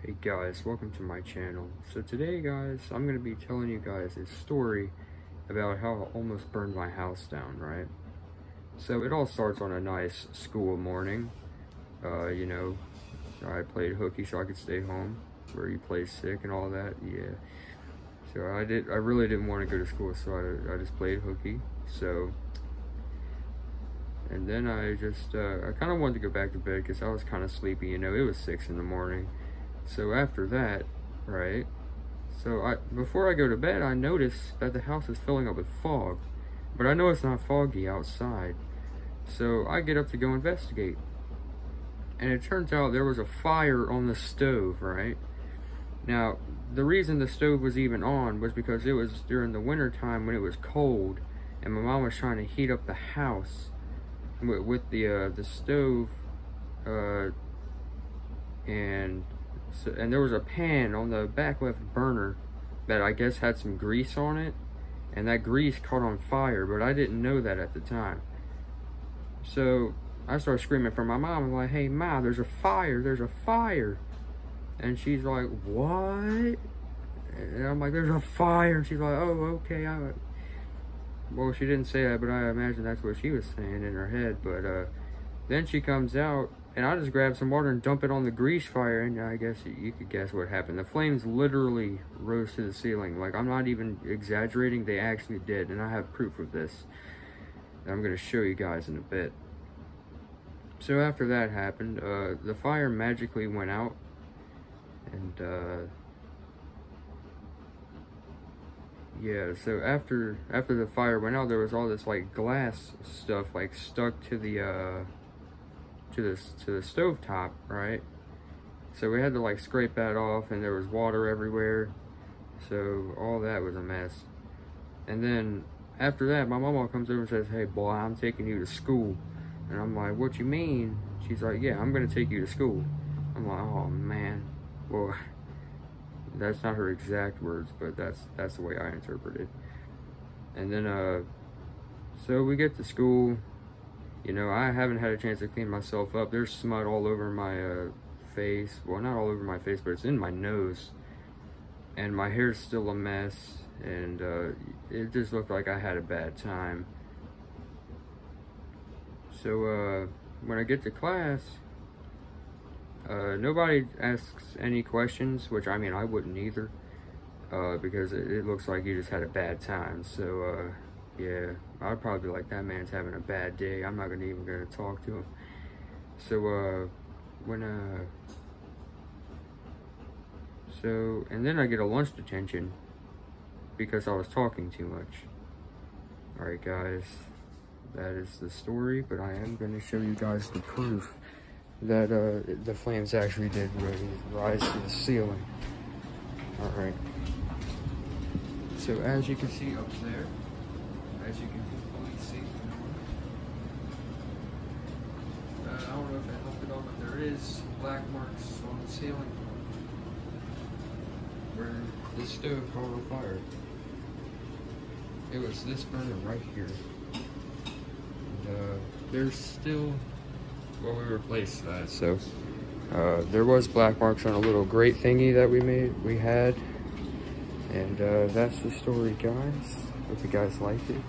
Hey guys, welcome to my channel. So today guys, I'm going to be telling you guys a story about how I almost burned my house down, right? So it all starts on a nice school morning. You know, I played hooky so I could stay home, where you play sick and all that, yeah. So I really didn't want to go to school, so I just played hooky, so. And then I kind of wanted to go back to bed because I was kind of sleepy, you know, it was 6 in the morning. So after that, right, so before I go to bed, I notice that the house is filling up with fog, but I know it's not foggy outside. So I get up to go investigate, and it turns out there was a fire on the stove, right? Now, the reason the stove was even on was because it was during the winter time when it was cold, and my mom was trying to heat up the house with the stove, and there was a pan on the back left burner that I guess had some grease on it, and that grease caught on fire, but I didn't know that at the time. So I started screaming for my mom. I'm like, "Hey Ma, there's a fire, and she's like, "What?" And I'm like, "There's a fire," and she's like, "Oh, okay." Well, she didn't say that, but I imagine that's what she was saying in her head. But then she comes out, and I just grab some water and dump it on the grease fire, and I guess you could guess what happened. The flames literally rose to the ceiling. Like, I'm not even exaggerating, they actually did, and I have proof of this that I'm going to show you guys in a bit. So after that happened, the fire magically went out, and yeah, so after the fire went out, there was all this like glass stuff like stuck to the stove top, right? So we had to like scrape that off, and there was water everywhere, so all that was a mess. And then after that, my mama comes over and says, "Hey boy, I'm taking you to school." And I'm like, "What you mean?" She's like, "Yeah, I'm gonna take you to school." I'm like, "Oh man." Well, that's not her exact words, but that's the way I interpret it. And then so we get to school. You know, I haven't had a chance to clean myself up. There's smut all over my face. Well, not all over my face, but it's in my nose. And my hair's still a mess. And it just looked like I had a bad time. So when I get to class, nobody asks any questions, which I mean, I wouldn't either. Because it looks like you just had a bad time. So yeah, I'd probably be like, "That man's having a bad day. I'm not even gonna talk to him." So and then I get a lunch detention because I was talking too much. Alright guys, that is the story, but I am gonna show you guys the proof that the flames actually did rise to the ceiling. Alright. So as you can see up there, as you can hopefully see, I don't know if that helped at all, but there is black marks on the ceiling where the stove caught on fire. It was this burner right here. And there's still, well, we replaced that, so there was black marks on a little grate thingy that we had. And that's the story, guys. Hope you guys liked it.